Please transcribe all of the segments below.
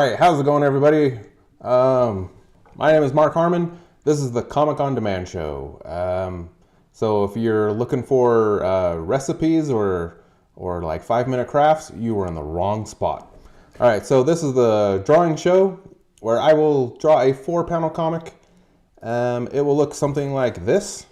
right, how's it going, everybody? My name is Mark Harmon. This is the Comic on Demand show. So if you're looking for recipes or like 5-minute crafts, you were in the wrong spot. All right, so this is the drawing show where I will draw a 4-panel comic. It will look something like this.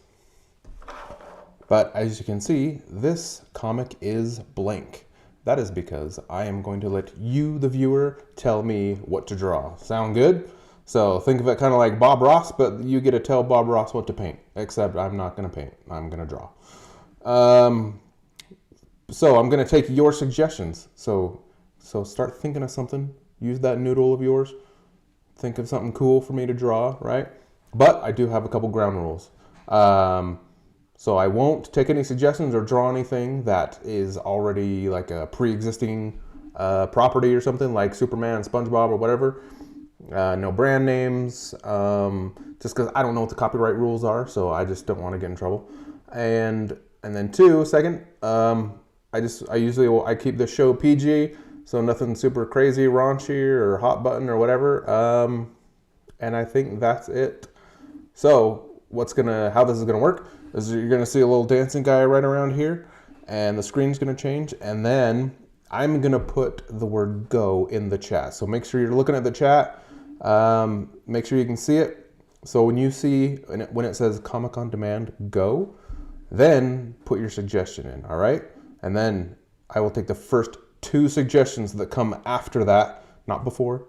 But as you can see, this comic is blank. That is because I am going to let you, the viewer, tell me what to draw. Sound good? So think of it kind of like Bob Ross, but you get to tell Bob Ross what to paint. Except I'm not going to paint. I'm going to draw. So I'm going to take your suggestions. So start thinking of something. Use that noodle of yours. Think of something cool for me to draw, right? But I do have a couple ground rules. So I won't take any suggestions or draw anything that is already like a pre-existing property or something like Superman, SpongeBob, or whatever. No brand names, just because I don't know what the copyright rules are, so I just don't want to get in trouble. And then second, I keep the show PG, so nothing super crazy, raunchy, or hot button or whatever. And I think that's it. So how this is gonna work is you're gonna see a little dancing guy right around here, and the screen's gonna change, and then I'm gonna put the word "go" in the chat. So make sure you're looking at the chat. Make sure you can see it. So when you see when it says Comic on Demand "go," then put your suggestion in. All right, and then I will take the first 2 suggestions that come after that, not before.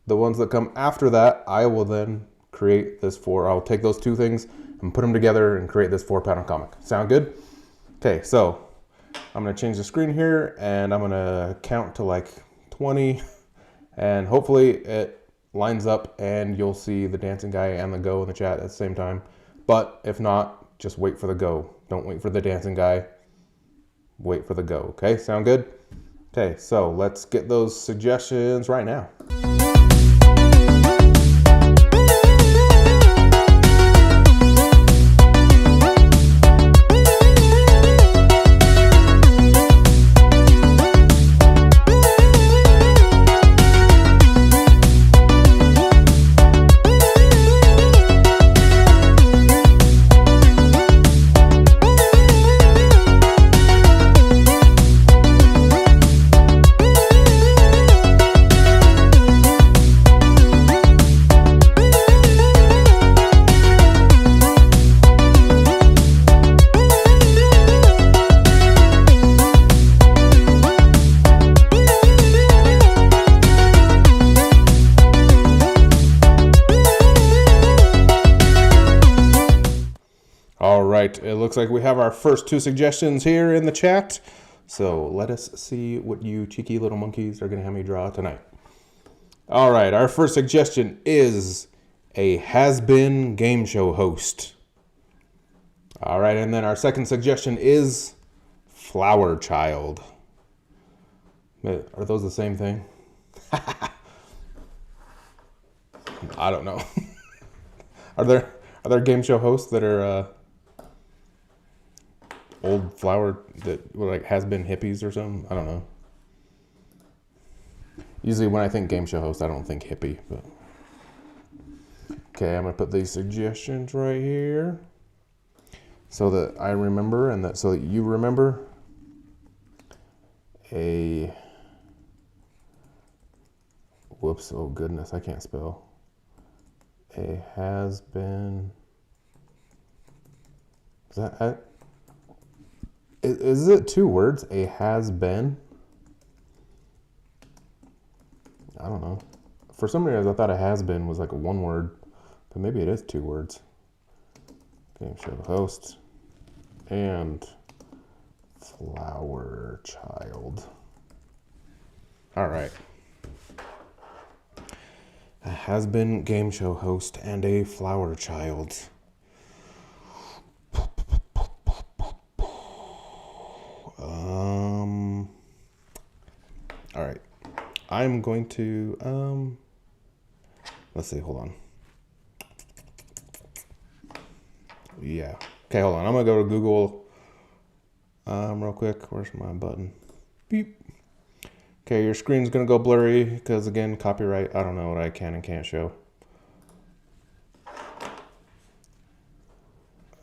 The ones that come after that, I will then create this I'll take those 2 things and put them together and create this 4-panel comic. Sound good? Okay, so I'm gonna change the screen here and I'm gonna count to like 20 and hopefully it lines up and you'll see the dancing guy and the go in the chat at the same time. But if not, just wait for the go. Don't wait for the dancing guy. Wait for the go, okay? Sound good? Okay, so let's get those suggestions right now. It looks like we have our first 2 suggestions here in the chat. So let us see what you cheeky little monkeys are going to have me draw tonight. All right, our first suggestion is a has-been game show host. All right, and then our second suggestion is Flowerchild. Are those the same thing? I don't know. Are there game show hosts that are old flower that were like has-been hippies or something? I don't know. Usually when I think game show host, I don't think hippie, but okay, I'm gonna put these suggestions right here so that I remember and so that you remember. Whoops, oh goodness, I can't spell. A has-been. Is it 2 words? A has-been? I don't know. For some reason, I thought a has-been was like a 1 word, but maybe it is 2 words. Game show host and Flowerchild. All right. A has-been game show host and a Flowerchild. All right, I'm going to, let's see, hold on. Yeah, okay, hold on. I'm gonna go to Google real quick. Where's my button? Beep. Okay, your screen's gonna go blurry because again, copyright. I don't know what I can and can't show.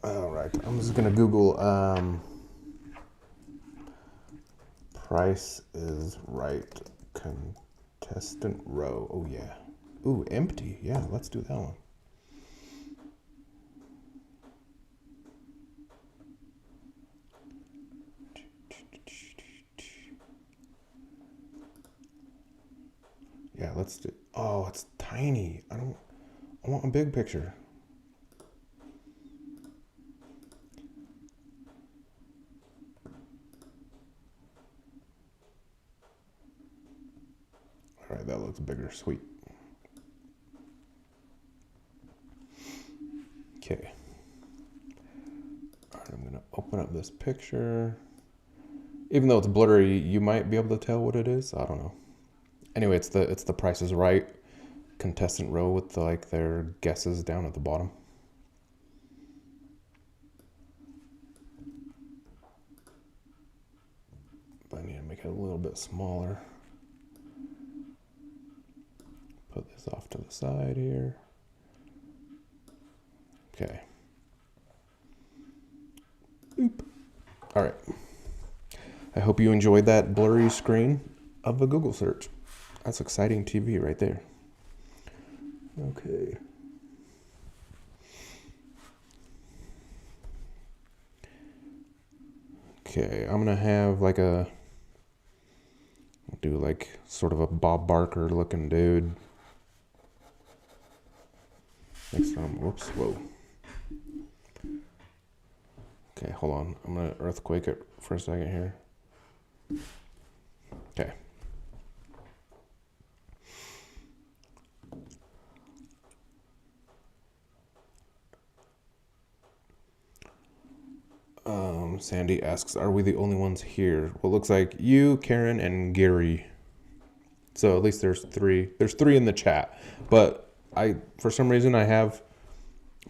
All right, I'm just gonna Google Price is Right contestant row. Oh yeah. Ooh, empty. Yeah, let's do that one. Yeah, let's do. Oh, it's tiny. I want a big picture. All right, that looks bigger. Sweet. Okay. All right, I'm gonna open up this picture. Even though it's blurry, you might be able to tell what it is. I don't know. Anyway, it's the Price is Right contestant row with their guesses down at the bottom. But I need to make it a little bit smaller. Put this off to the side here. Okay. Oop. All right. I hope you enjoyed that blurry screen of a Google search. That's exciting TV right there. Okay. Okay, I'm gonna have do sort of a Bob Barker looking dude. Next time, whoops, whoa. Okay, hold on. I'm gonna earthquake it for a second here. Okay. Sandy asks, are we the only ones here? Well, it looks like you, Karen, and Gary. So at least there's three. There's three in the chat. But for some reason, I have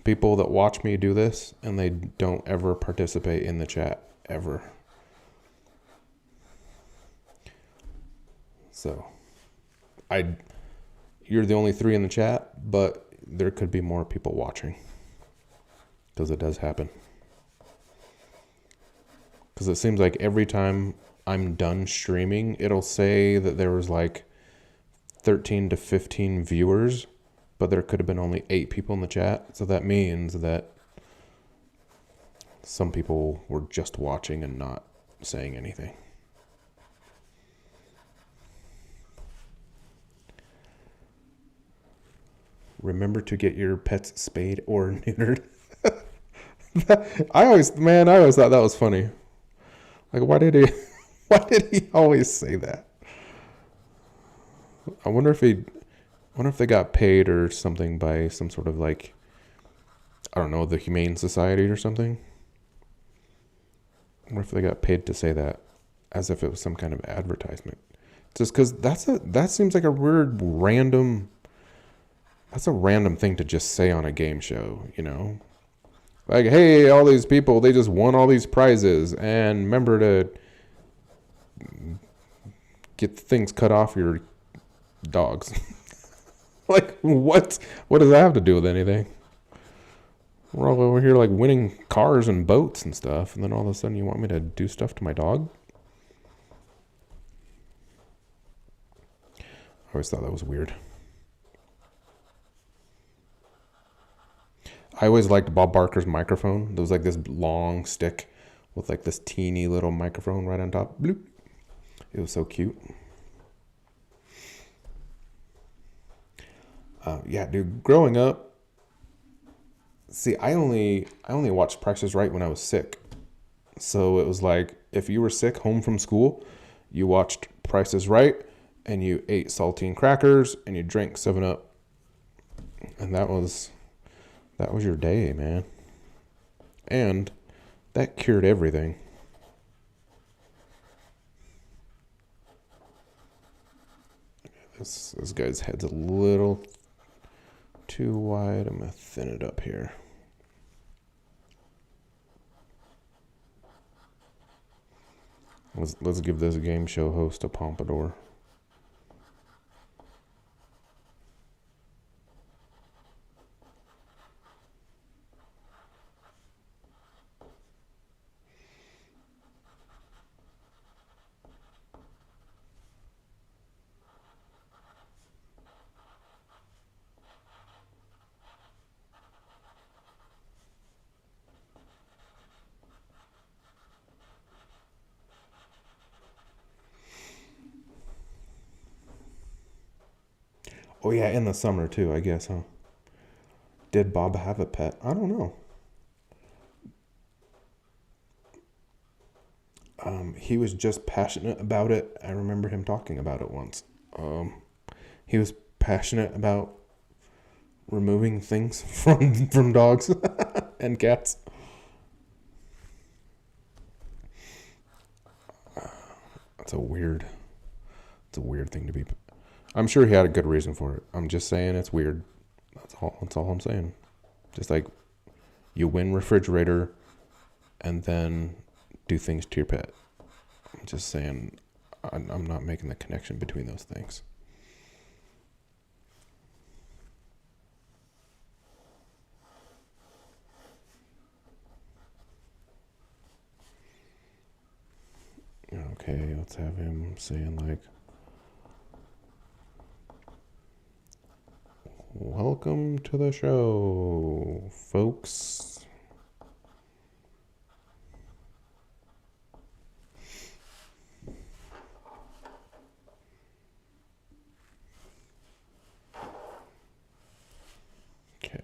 people that watch me do this, and they don't ever participate in the chat, ever. So, you're the only three in the chat, but there could be more people watching. Because it does happen. Because it seems like every time I'm done streaming, it'll say that there was 13 to 15 viewers, but there could have been only 8 people in the chat. So that means that some people were just watching and not saying anything. Remember to get your pets spayed or neutered. I always thought that was funny. Why did he always say that? I wonder if they got paid or something by some sort of I don't know, the Humane Society or something. I wonder if they got paid to say that, as if it was some kind of advertisement. Just because that seems like a weird random. That's a random thing to just say on a game show, you know? Hey, all these people, they just won all these prizes, and remember to get things cut off your dogs. What does that have to do with anything? We're all over here winning cars and boats and stuff, and then all of a sudden you want me to do stuff to my dog? I always thought that was weird. I always liked Bob Barker's microphone. There was this long stick with this teeny little microphone right on top. Bloop. It was so cute. Yeah, dude, growing up, see, I only watched Price is Right when I was sick. So it was if you were sick home from school, you watched Price is Right, and you ate saltine crackers, and you drank 7-Up. And that was your day, man. And that cured everything. This guy's head's a little too wide. I'm going to thin it up here. Let's give this game show host a pompadour. Oh yeah, in the summer too, I guess, huh? Did Bob have a pet? I don't know. He was just passionate about it. I remember him talking about it once. He was passionate about removing things from dogs and cats. That's a weird. It's a weird thing to be. I'm sure he had a good reason for it. I'm just saying it's weird. That's all. That's all I'm saying. Just like you win refrigerator, and then do things to your pet. I'm just saying. I'm not making the connection between those things. Okay, let's have him saying like, "Welcome to the show, folks." Okay.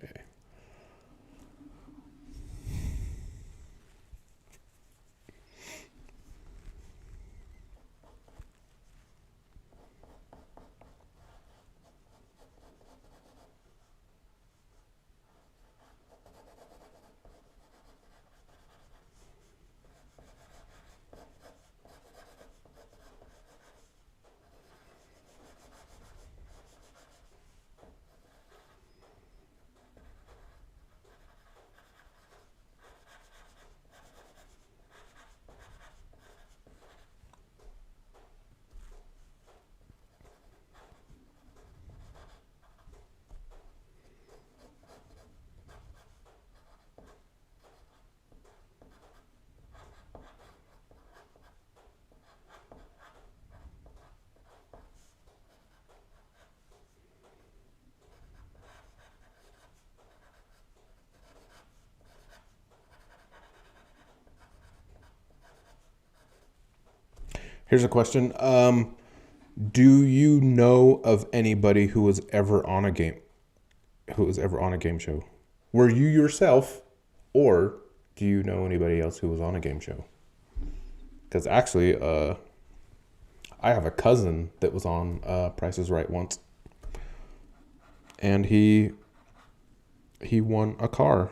Here's a question. Do you know of anybody who was ever on a game show? Were you yourself, or do you know anybody else who was on a game show? Because actually, I have a cousin that was on Price is Right once, and he won a car.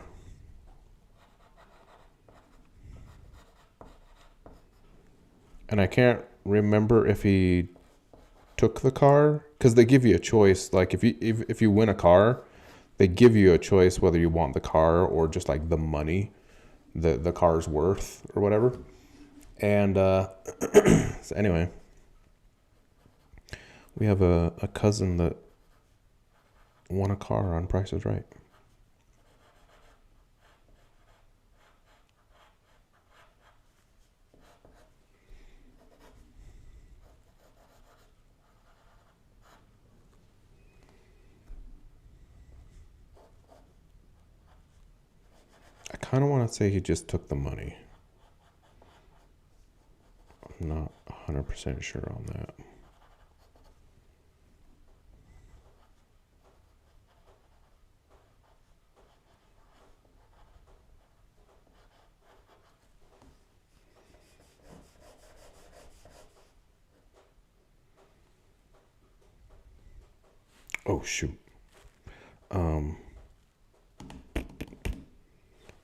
And I can't remember if he took the car, because they give you a choice. Like if you win a car, they give you a choice whether you want the car or just like the money the car's worth or whatever. And so anyway, we have a cousin that won a car on Price is Right. I kind of want to say he just took the money. I'm not 100% sure on that. Oh shoot. Um,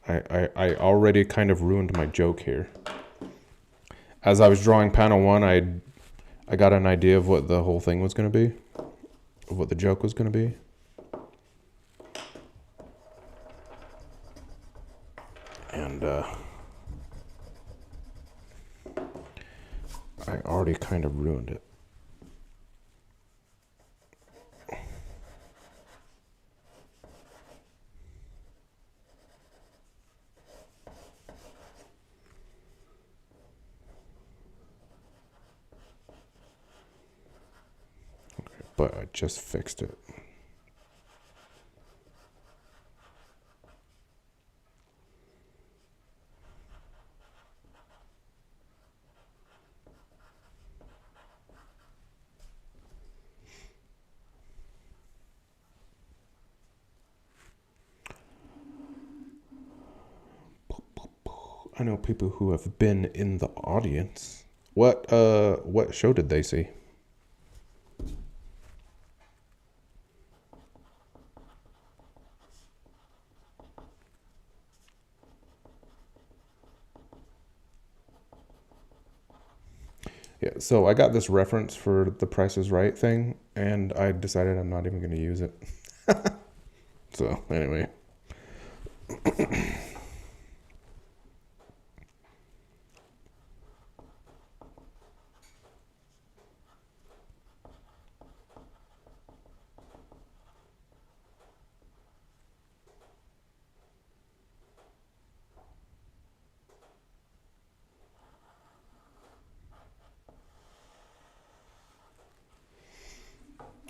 I already kind of ruined my joke here. As I was drawing panel one, I got an idea of what the whole thing was going to be, of what the joke was going to be. And I already kind of ruined it. But I just fixed it. I know people who have been in the audience. What show did they see? Yeah, so I got this reference for the Price is Right thing, and I decided I'm not even going to use it. So, anyway.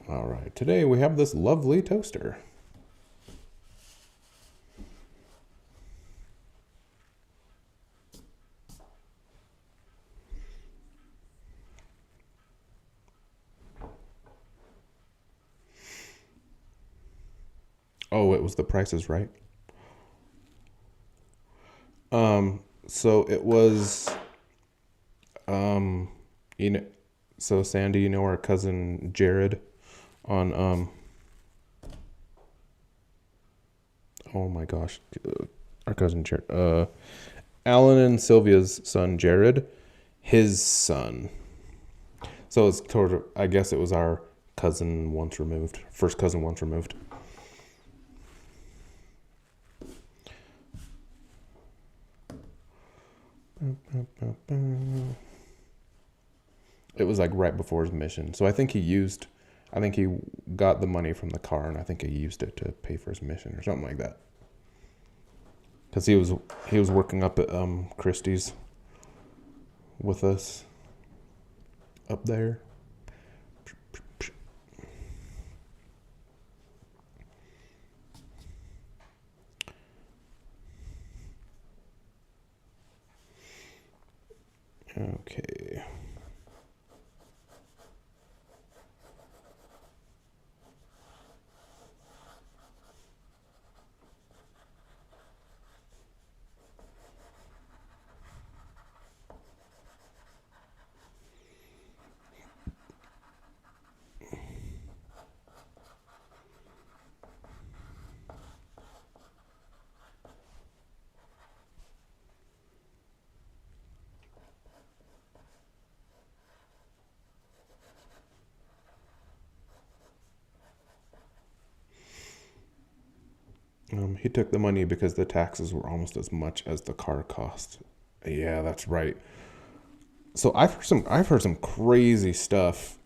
All right, today we have this lovely toaster. Oh, it was the Price is Right. So it was, um, you know, so Sandy, you know our cousin Jared on, oh my gosh, our cousin Jared, Alan and Sylvia's son Jared, his son. So it's sort of, I guess it was our cousin once removed, first cousin once removed. It was like right before his mission. So I think he got the money from the car, and I think he used it to pay for his mission or something like that. Because he was working up at Christie's with us up there. Okay. He took the money because the taxes were almost as much as the car cost. Yeah, that's right. So I've heard some crazy stuff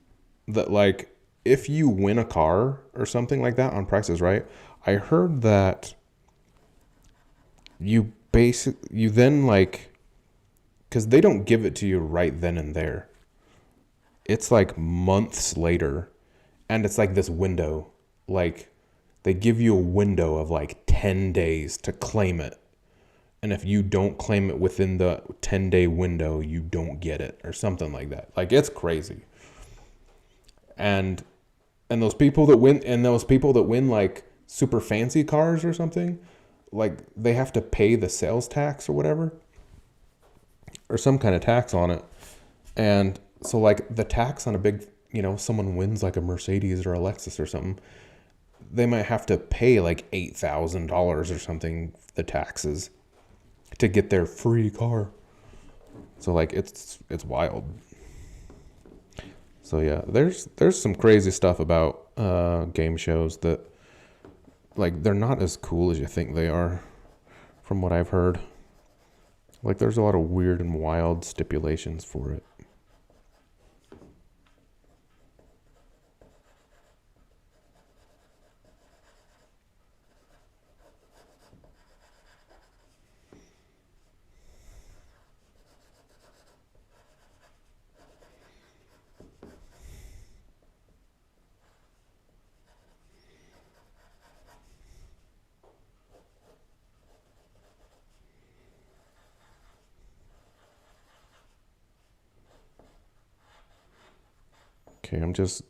that, like, if you win a car or something like that on Prices Right, I heard that you then, like, because they don't give it to you right then and there. It's like months later, and it's like this window, like they give you a window of like 10 days to claim it. And if you don't claim it within the 10-day window, you don't get it or something like that. Like, it's crazy. And those people that win like super fancy cars or something, like they have to pay the sales tax or whatever, or some kind of tax on it. And so like the tax on a big, someone wins like a Mercedes or a Lexus or something, they might have to pay like $8,000 or something, the taxes, to get their free car. So like it's wild. So yeah, there's some crazy stuff about game shows that, like, they're not as cool as you think they are, from what I've heard. Like, there's a lot of weird and wild stipulations for it. Okay, I'm just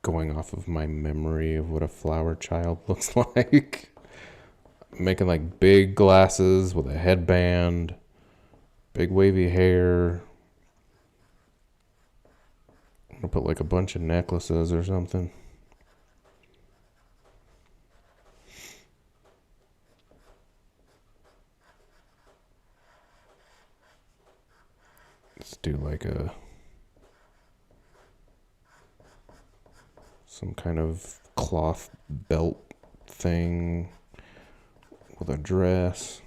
going off of my memory of what a flower child looks like. Making like big glasses with a headband, Big wavy hair. I'm gonna put like a bunch of necklaces or something. Let's do like some kind of cloth belt thing with a dress.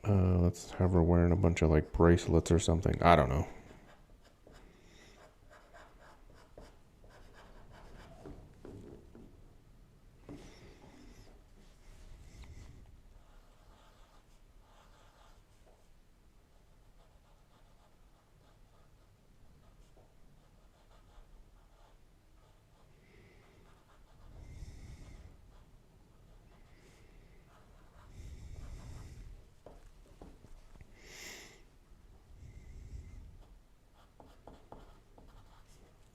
Let's have her wearing a bunch of like bracelets or something. I don't know.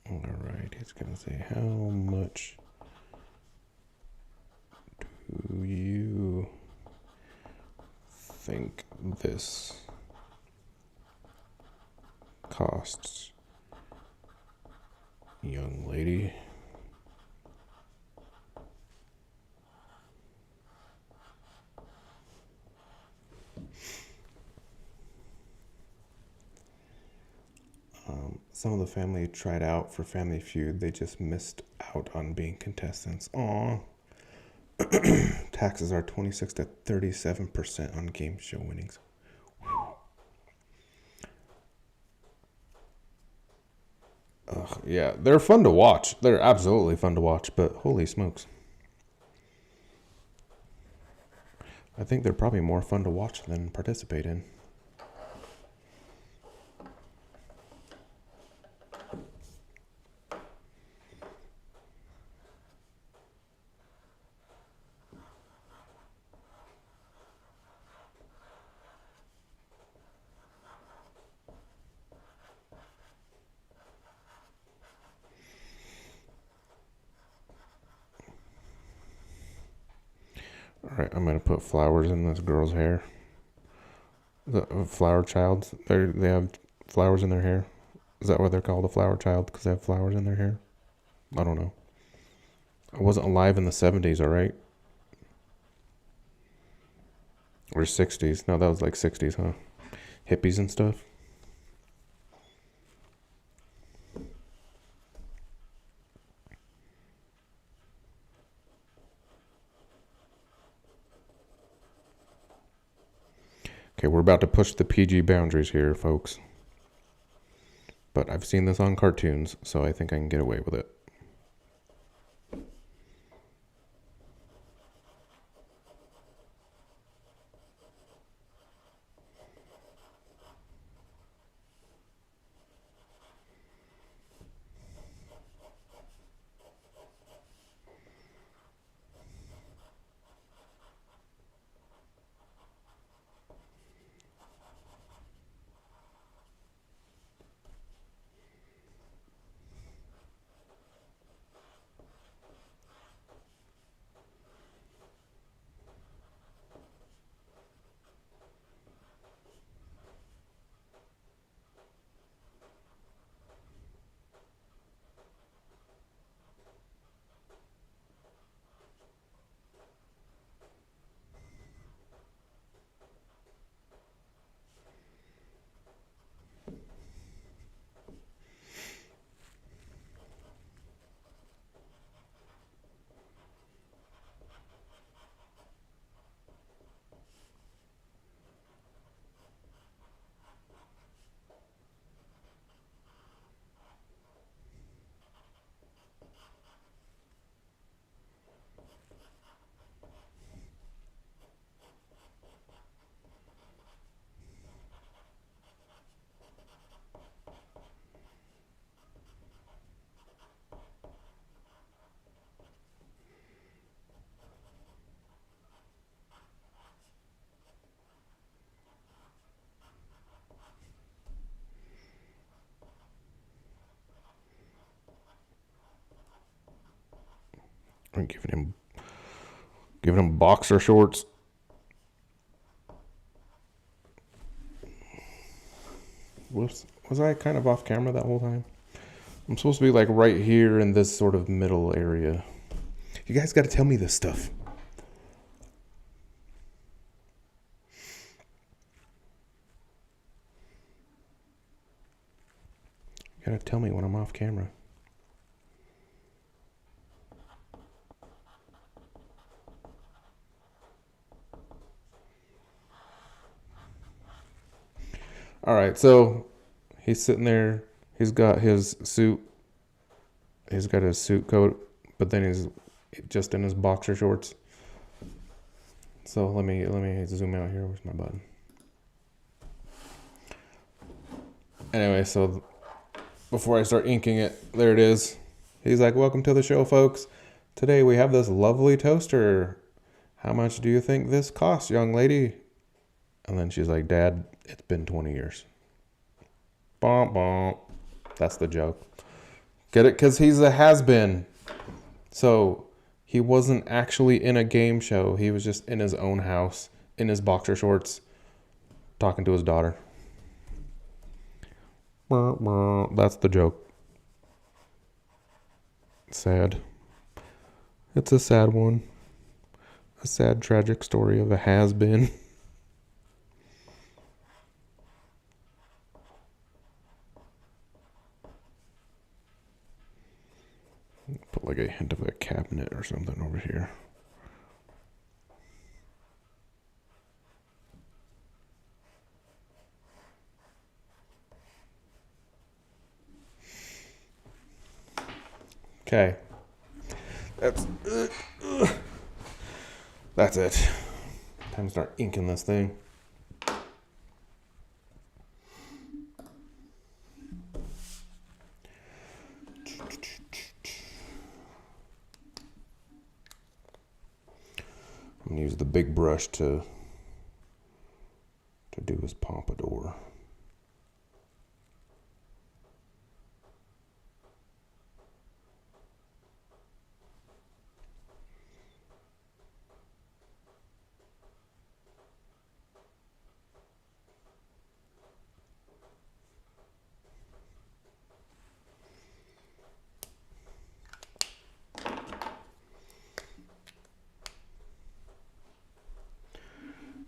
Alright, he's gonna say, how much do you think this costs, young lady? Some of the family tried out for Family Feud. They just missed out on being contestants. Aww. Taxes are 26 to 37% on game show winnings. Ugh, yeah, they're fun to watch. They're absolutely fun to watch, but holy smokes. I think they're probably more fun to watch than participate in. Alright, I'm going to put flowers in this girl's hair. The Flowerchild, they have flowers in their hair. Is that why they're called a Flowerchild? Because they have flowers in their hair? I don't know. I wasn't alive in the 70s, alright? Or 60s. No, that was like 60s, huh? Hippies and stuff. Okay, we're about to push the PG boundaries here, folks. But I've seen this on cartoons, so I think I can get away with it. I'm giving him boxer shorts. Whoops. Was I kind of off camera that whole time? I'm supposed to be like right here in this sort of middle area. You guys got to tell me this stuff. You got to tell me when I'm off camera. All right, so he's sitting there. He's got his suit. He's got his suit coat, but then he's just in his boxer shorts. So let me zoom out here. Where's my button? Anyway, so before I start inking it, there it is. He's like, "Welcome to the show, folks. Today we have this lovely toaster. How much do you think this costs, young lady?" And then she's like, "Dad, it's been 20 years. Bom, bom. That's the joke. Get it? Because he's a has-been. So he wasn't actually in a game show. He was just in his own house, in his boxer shorts, talking to his daughter. That's the joke. Sad. It's a sad one. A sad, tragic story of a has-been. Put like a hint of a cabinet or something over here. Okay. That's it. Time to start inking this thing. I'm gonna use the big brush to do his pompadour.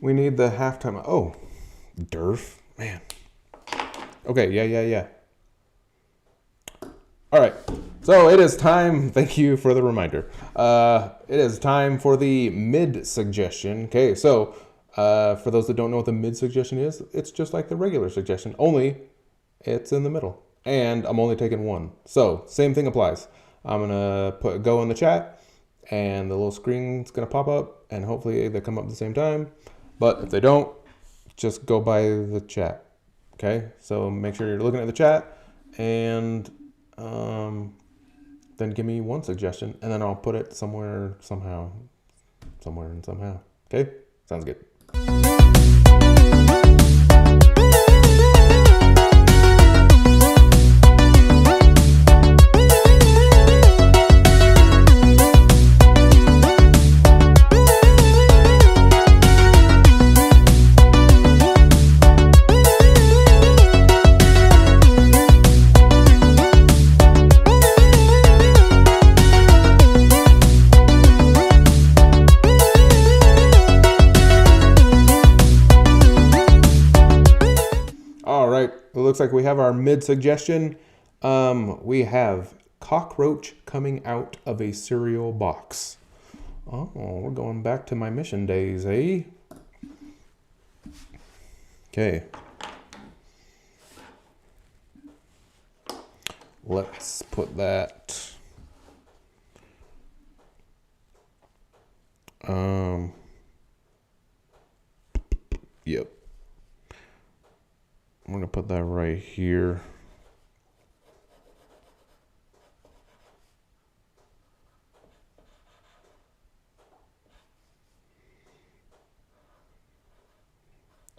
We need the halftime. Oh, Durf, man. Okay, yeah. All right, so it is time. Thank you for the reminder. It is time for the mid suggestion. Okay, so for those that don't know what the mid suggestion is, it's just like the regular suggestion, only it's in the middle. And I'm only taking one. So same thing applies. I'm gonna put go in the chat, and the little screen's gonna pop up, and hopefully they come up at the same time. But if they don't, just go by the chat. Okay, so make sure you're looking at the chat, and then give me one suggestion, and then I'll put it somewhere, somehow. Okay, sounds good. It looks like we have our mid suggestion. We have cockroach coming out of a cereal box. Oh, we're going back to my mission days, eh? Okay. Let's put that. Yep. I'm going to put that right here.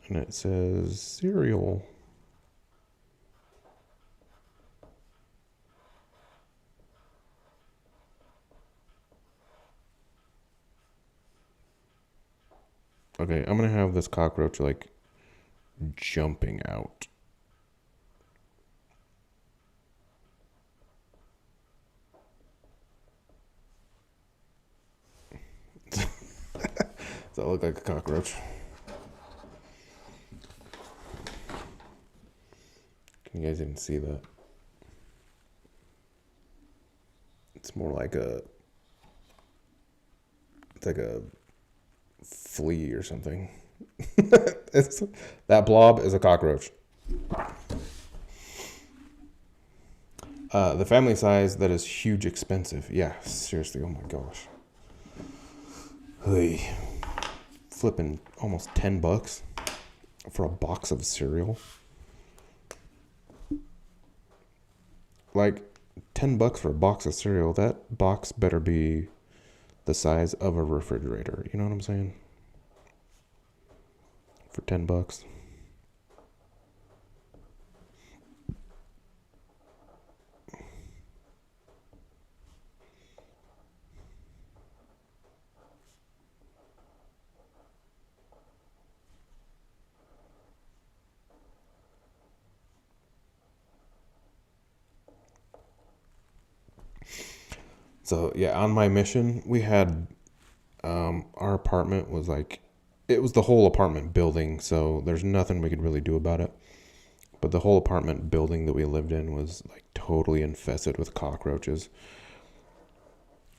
And it says cereal. Okay, I'm going to have this cockroach like jumping out. look like a cockroach. Can you guys even see that? It's more like it's like a flea or something. That blob is a cockroach. The family size that is huge expensive. Yeah, seriously, oh my gosh. Hey, flipping almost $10 for a box of cereal. Like $10 for a box of cereal. That box better be the size of a refrigerator. You know what I'm saying? For $10. So yeah, on my mission, we had our apartment was like, it was the whole apartment building, so there's nothing we could really do about it. But the whole apartment building that we lived in was like totally infested with cockroaches.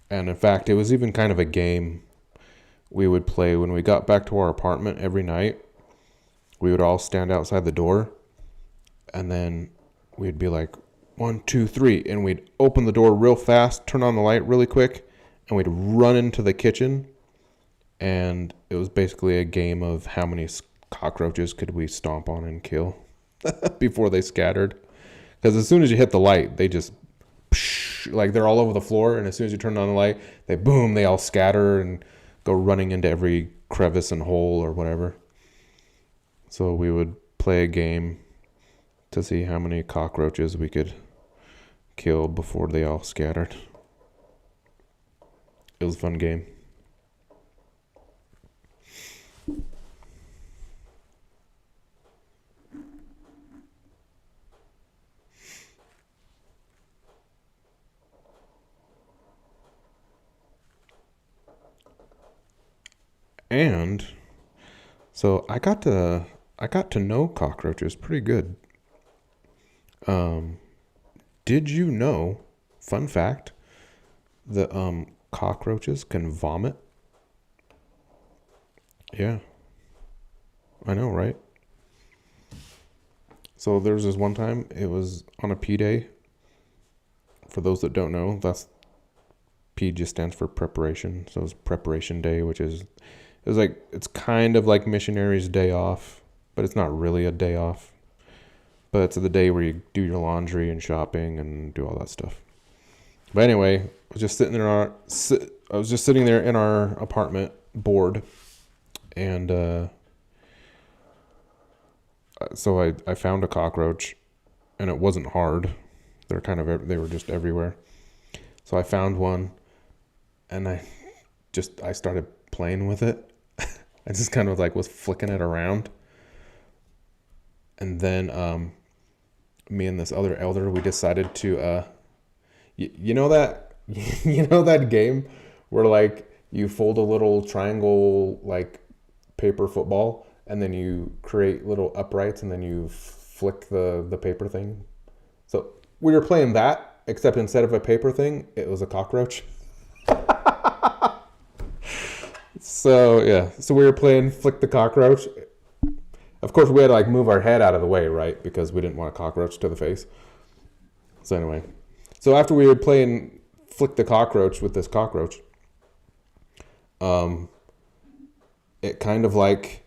And in fact, it was even kind of a game we would play when we got back to our apartment every night. We would all stand outside the door, and then we'd be like, 1, 2, 3, and we'd open the door real fast, turn on the light really quick, and we'd run into the kitchen. And it was basically a game of how many cockroaches could we stomp on and kill before they scattered. Because as soon as you hit the light, they just, like they're all over the floor. And as soon as you turn on the light, they all scatter and go running into every crevice and hole or whatever. So we would play a game to see how many cockroaches we could kill before they all scattered. It was a fun game. And so I got to know cockroaches pretty good. Did you know, fun fact, that cockroaches can vomit? Yeah. I know, right? So there was this one time, it was on a P day. For those that don't know, P just stands for preparation. So it was preparation day, it's kind of like missionary's day off, but it's not really a day off. But it's the day where you do your laundry and shopping and do all that stuff. But anyway, I was just sitting there in our apartment, bored, and so I found a cockroach, and it wasn't hard. They were just everywhere. So I found one, and I started playing with it. I just kind of like was flicking it around, and then me and this other elder, we decided to you know that you know that game where like you fold a little triangle like paper football, and then you create little uprights, and then you flick the paper thing. So we were playing that, except instead of a paper thing, it was a cockroach. So yeah, so we were playing flick the cockroach. Of course, we had to like move our head out of the way, right? Because we didn't want a cockroach to the face. So anyway, so after we were playing flick the cockroach with this cockroach, it kind of like,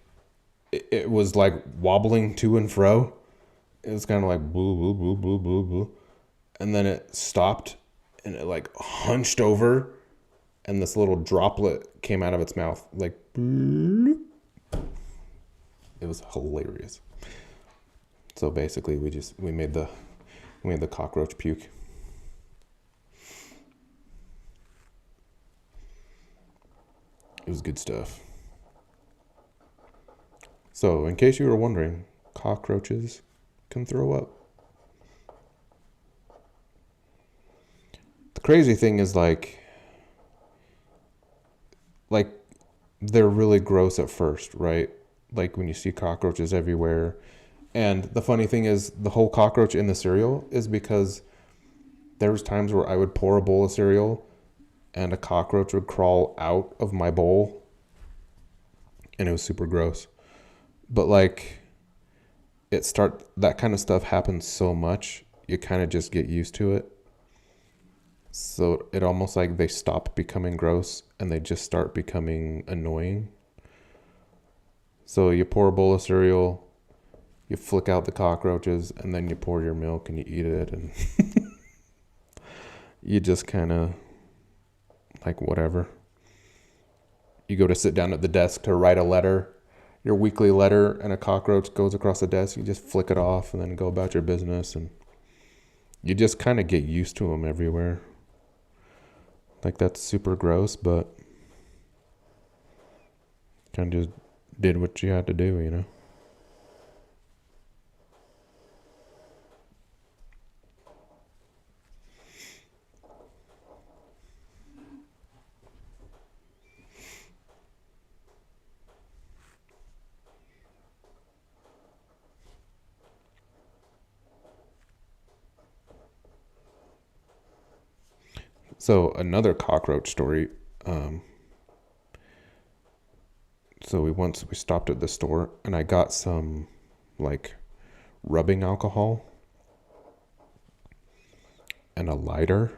it was like wobbling to and fro. It was kind of like boo, boo, boo, boo, boo, boo. And then it stopped, and it like hunched over, and this little droplet came out of its mouth. Like, bloop. It was hilarious. So basically we made the cockroach puke. It was good stuff. So in case you were wondering, cockroaches can throw up. The crazy thing is like they're really gross at first, right? Like when you see cockroaches everywhere. And the funny thing is, the whole cockroach in the cereal is because there was times where I would pour a bowl of cereal and a cockroach would crawl out of my bowl, and it was super gross. But like that kind of stuff happens so much, you kind of just get used to it. So it almost like they stop becoming gross and they just start becoming annoying. So you pour a bowl of cereal, you flick out the cockroaches, and then you pour your milk and you eat it, and you just kind of like whatever. You go to sit down at the desk to write a letter, your weekly letter, and a cockroach goes across the desk. You just flick it off and then go about your business, and you just kind of get used to them everywhere. Like, that's super gross, but kind of just did what you had to do, you know? So another cockroach story. So we stopped at the store and I got some like rubbing alcohol and a lighter.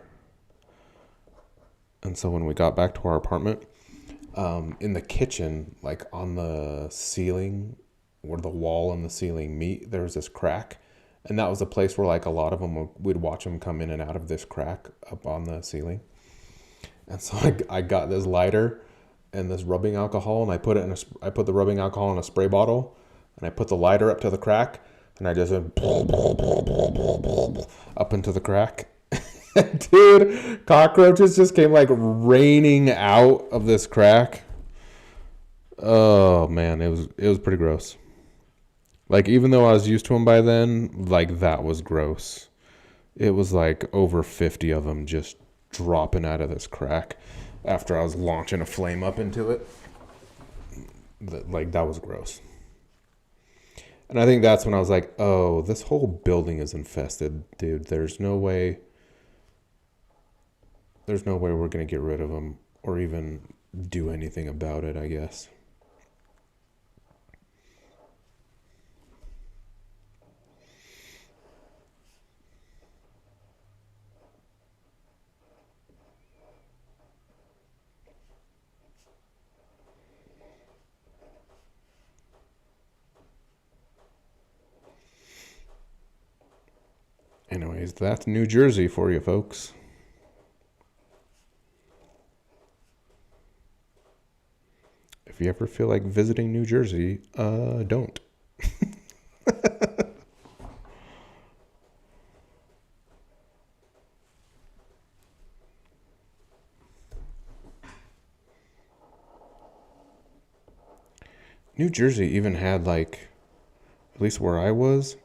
And so when we got back to our apartment, in the kitchen, like on the ceiling, where the wall and the ceiling meet, there was this crack. And that was a place where like a lot of them, we'd watch them come in and out of this crack up on the ceiling. And so I got this lighter and this rubbing alcohol, and I put the rubbing alcohol in a spray bottle, and I put the lighter up to the crack, and I just went up into the crack. Dude, cockroaches just came like raining out of this crack. Oh man, it was pretty gross. Like, even though I was used to them by then, like, that was gross. It was like over 50 of them just dropping out of this crack after I was launching a flame up into it. That was gross. And I think that's when I was like, oh, this whole building is infested, dude. There's no way we're going to get rid of them or even do anything about it, I guess. Anyways, that's New Jersey for you folks. If you ever feel like visiting New Jersey, don't. New Jersey even had like, at least where I was,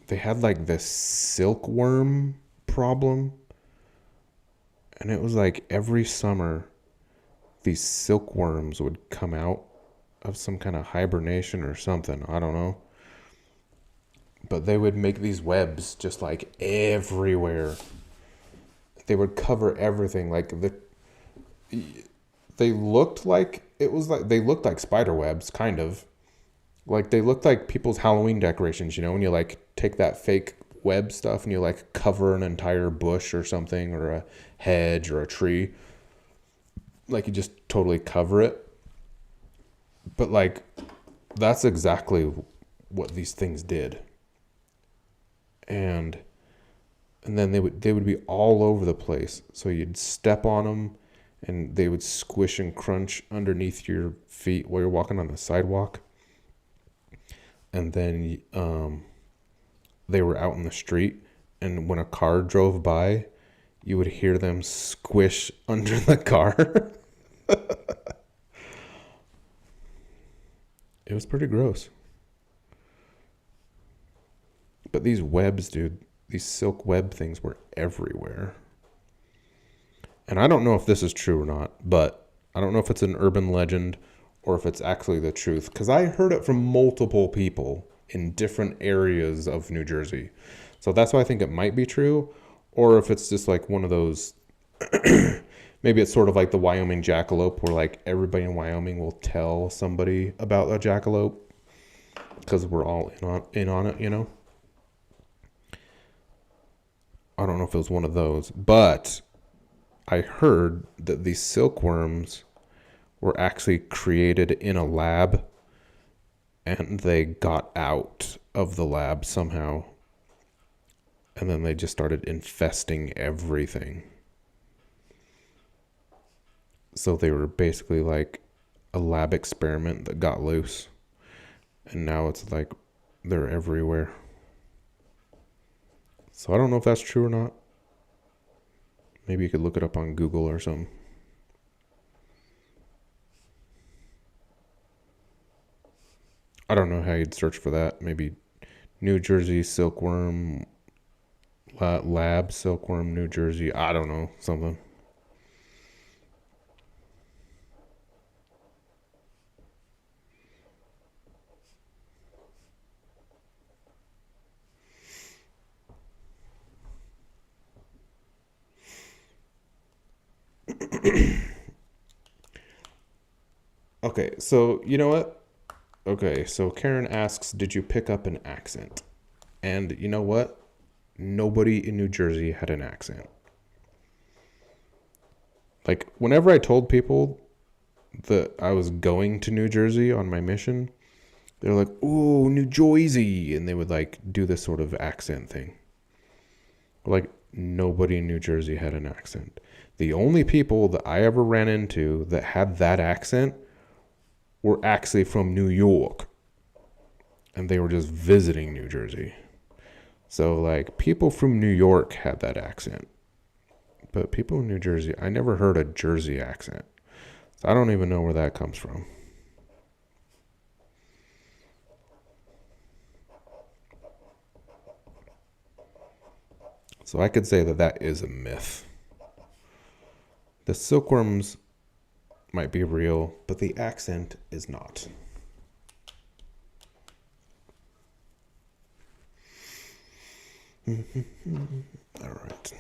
they had like this silkworm problem. And it was like every summer, these silkworms would come out of some kind of hibernation or something. I don't know. But they would make these webs just like everywhere. They would cover everything. Like they looked like they looked like spider webs, kind of. Like they looked like people's Halloween decorations, you know, when you like take that fake web stuff and you like cover an entire bush or something, or a hedge or a tree. Like you just totally cover it. But like that's exactly what these things did. And then they would be all over the place. So you'd step on them and they would squish and crunch underneath your feet while you're walking on the sidewalk. And then they were out in the street, and when a car drove by, you would hear them squish under the car. It was pretty gross. But these webs, dude, these silk web things were everywhere. And I don't know if this is true or not, but I don't know if it's an urban legend or if it's actually the truth, because I heard it from multiple people in different areas of New Jersey. So that's why I think it might be true, or if it's just like one of those, maybe it's sort of like the Wyoming jackalope, where like everybody in Wyoming will tell somebody about a jackalope because we're all in on it, you know? I don't know if it was one of those, but I heard that these silkworms were actually created in a lab and they got out of the lab somehow. And then they just started infesting everything. So they were basically like a lab experiment that got loose. And now it's like they're everywhere. So I don't know if that's true or not. Maybe you could look it up on Google or something. I don't know how you'd search for that. Maybe New Jersey silkworm, lab silkworm, New Jersey. I don't know, something. Okay, so you know what? Okay, so Karen asks, did you pick up an accent? And you know what? Nobody in New Jersey had an accent. Like, whenever I told people that I was going to New Jersey on my mission, they're like, "Ooh, New Jersey," and they would like do this sort of accent thing. Like, nobody in New Jersey had an accent. The only people that I ever ran into that had that accent were actually from New York, and they were just visiting New Jersey. So like, people from New York had that accent, but people in New Jersey, I never heard a Jersey accent. So I don't even know where that comes from. So I could say that that is a myth. The silkworms might be real, but the accent is not. All right.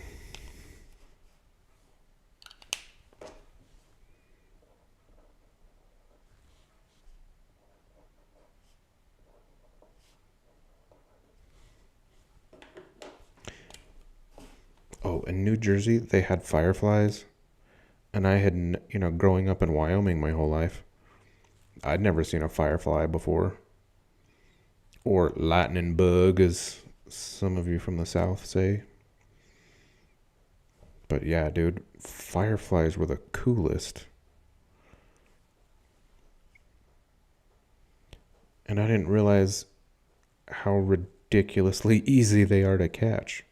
Oh, in New Jersey, they had fireflies. And I had, growing up in Wyoming my whole life, I'd never seen a firefly before. Or lightning bug, as some of you from the South say. But yeah, dude, fireflies were the coolest. And I didn't realize how ridiculously easy they are to catch.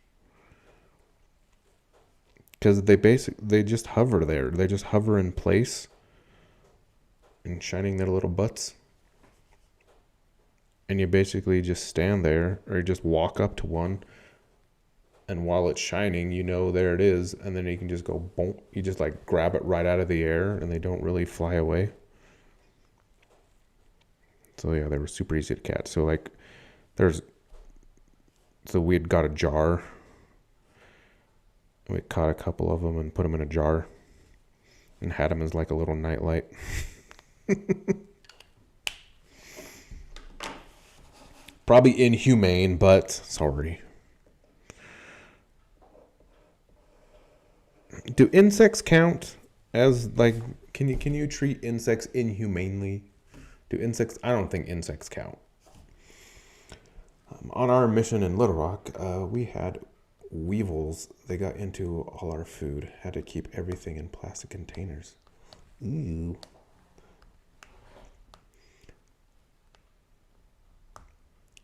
Because they just hover there. They just hover in place and shining their little butts. And you basically just stand there or you just walk up to one. And while it's shining, there it is. And then you can just go, boom. You just like grab it right out of the air and they don't really fly away. So yeah, they were super easy to catch. So like so we had got a jar. We caught a couple of them and put them in a jar and had them as like a little nightlight. Probably inhumane, but sorry. Do insects count as like, can you treat insects inhumanely? Do insects? I don't think insects count. On our mission in Little Rock, we had weevils. They got into all our food. Had to keep everything in plastic containers. Ew.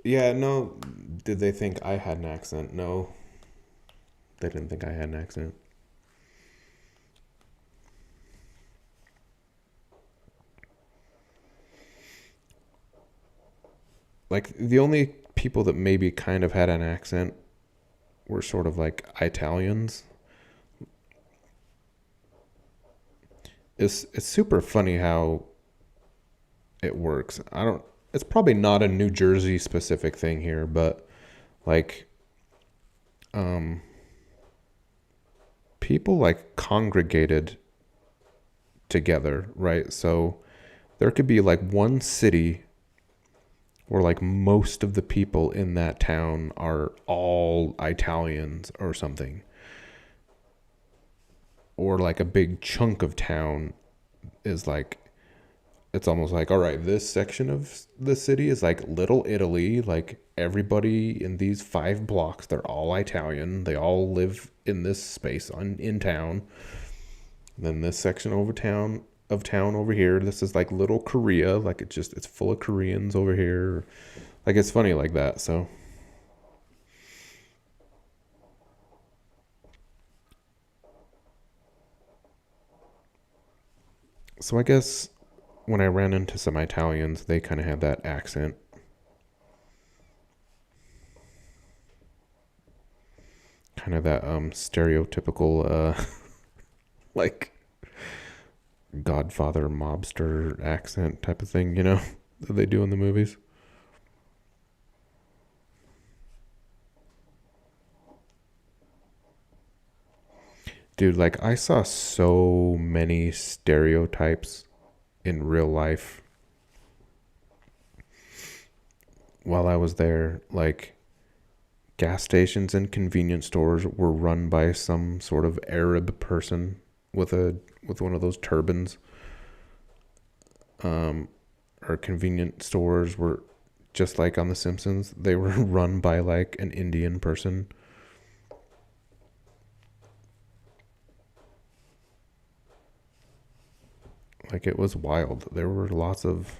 Yeah, no. Did they think I had an accent? No. They didn't think I had an accent. Like, the only people that maybe kind of had an accent were sort of like Italians. it's super funny how it works. I don't. It's probably not a New Jersey specific thing here, but like, um, people like congregated together, right? So there could be like one city where like most of the people in that town are all Italians or something, or like a big chunk of town is like, it's almost like, all right, this section of the city is like Little Italy. Like everybody in these 5 blocks, they're all Italian. They all live in this space in town. And then this section of town over here, this is like Little Korea. Like it's full of Koreans over here. Like it's funny like that. So I guess when I ran into some Italians, they kind of had that accent. Kind of that stereotypical like Godfather mobster accent type of thing, that they do in the movies. Dude, like I saw so many stereotypes in real life while I was there. Like gas stations and convenience stores were run by some sort of Arab person with one of those turbans. Um, or convenience stores were just like on The Simpsons. They were run by like an Indian person. Like it was wild. There were lots of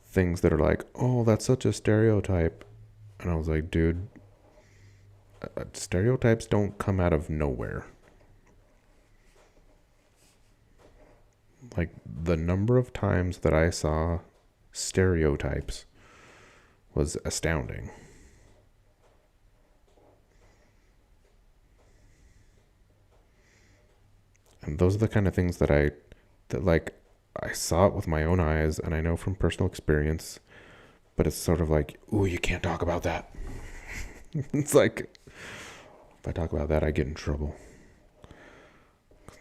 things that are like, oh, that's such a stereotype. And I was like, dude, stereotypes don't come out of nowhere. Like the number of times that I saw stereotypes was astounding. And those are the kind of things that like I saw it with my own eyes and I know from personal experience, but it's sort of like, ooh, you can't talk about that. It's like if I talk about that, I get in trouble.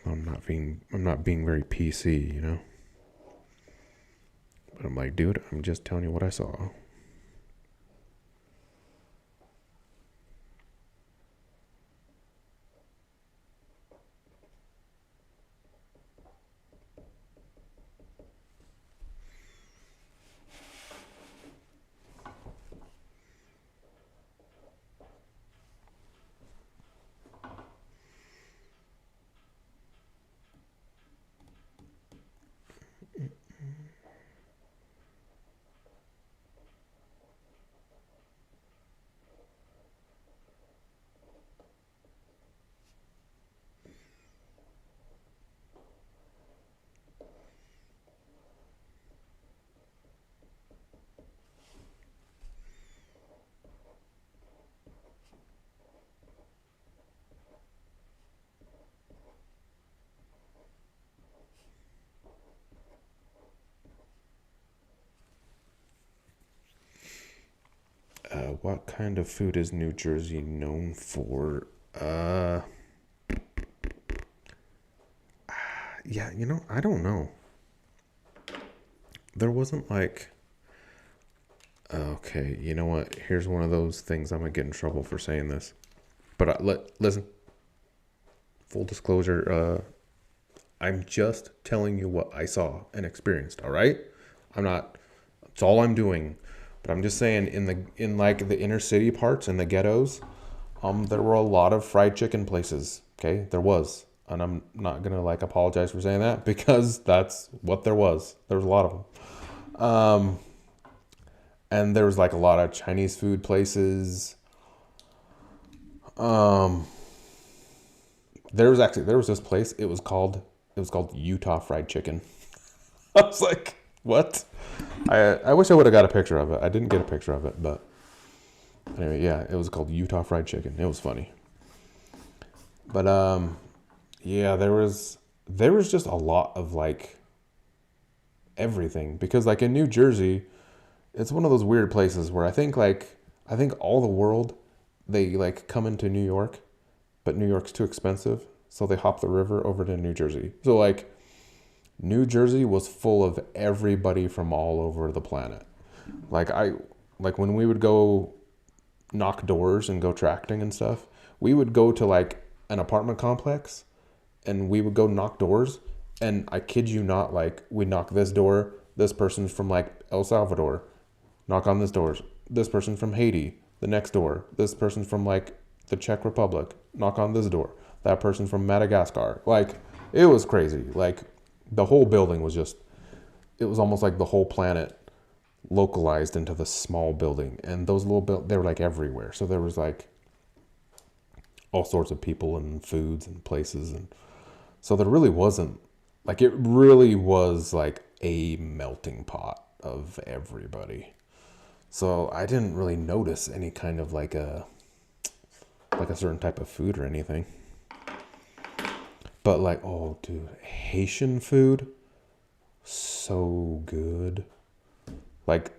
I'm not being very PC. But I'm like, dude, I'm just telling you what I saw. What kind of food is New Jersey known for? Yeah, I don't know. There wasn't like, okay, you know what? Here's one of those things I'm gonna get in trouble for saying this. But listen, full disclosure, I'm just telling you what I saw and experienced, all right? I'm not, that's all I'm doing. But I'm just saying in like the inner city parts and the ghettos, there were a lot of fried chicken places, okay? There was. And I'm not going to like apologize for saying that because that's what there was. There was a lot of them. And there was like a lot of Chinese food places. Um, there was this place. It was called Utah Fried Chicken. I was like, what? I wish I would have got a picture of it. I didn't get a picture of it, but anyway, yeah, it was called Utah Fried Chicken. It was funny. But yeah, there was there was just a lot of like everything, because like in New Jersey, it's one of those weird places where I think all the world, they like come into New York, but New York's too expensive, so they hop the river over to New Jersey. So like New Jersey was full of everybody from all over the planet. Like when we would go knock doors and go tracting and stuff, we would go to like an apartment complex and we would go knock doors, and I kid you not, like we knock this door, this person's from like El Salvador, knock on this door, this person's from Haiti, the next door, this person's from like the Czech Republic, knock on this door, that person's from Madagascar. Like it was crazy. Like the whole building was just, it was almost like the whole planet localized into the small building, and those little they were like everywhere. So there was like all sorts of people and foods and places, and so there really wasn't like, it really was like a melting pot of everybody. So I didn't really notice any kind of like a certain type of food or anything. But like, oh dude, Haitian food, so good. Like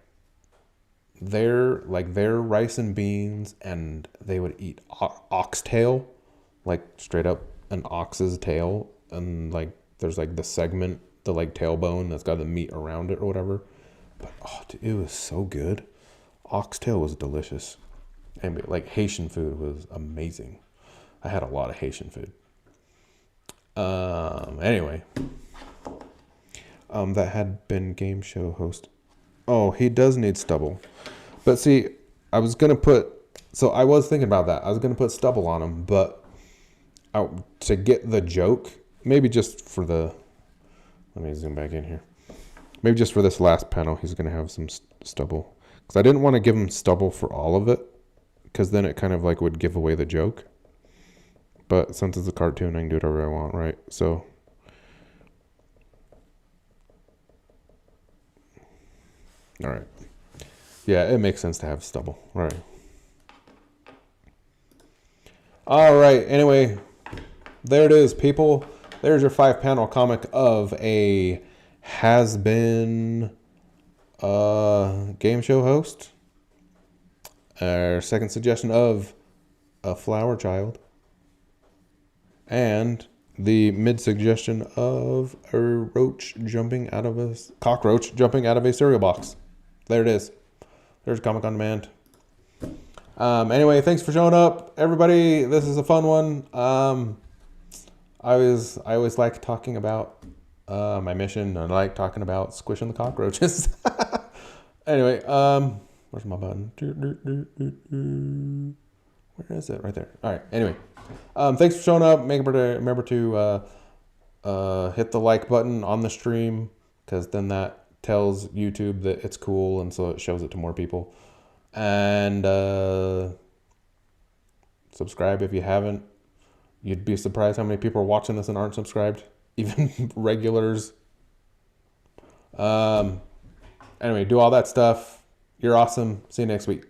their rice and beans, and they would eat oxtail, like straight up an ox's tail, and like there's like the segment, the like tailbone that's got the meat around it or whatever. But oh dude, it was so good. Oxtail was delicious. And like Haitian food was amazing. I had a lot of Haitian food. Anyway, that had been game show host. Oh, he does need stubble. But see, I was thinking about that. I was gonna put stubble on him, but to get the joke, maybe just for let me zoom back in here. Maybe just for this last panel, he's gonna have some stubble, because I didn't want to give him stubble for all of it, because then it kind of like would give away the joke. But since it's a cartoon, I can do whatever I want, right? So, all right. Yeah, it makes sense to have stubble. All right. All right. Anyway, there it is, people. There's your 5-panel comic of a has-been game show host. Our second suggestion of a Flowerchild. And the mid suggestion of a cockroach jumping out of a cereal box. There it is. There's Comic on Demand. Anyway, thanks for showing up, everybody. This is a fun one. I always like talking about my mission. I like talking about squishing the cockroaches. Anyway, where's my button? Where is it? Right there. All right. Anyway, thanks for showing up. Remember to hit the like button on the stream, because then that tells YouTube that it's cool, and so it shows it to more people. And subscribe if you haven't. You'd be surprised how many people are watching this and aren't subscribed, even regulars. Anyway, do all that stuff. You're awesome. See you next week.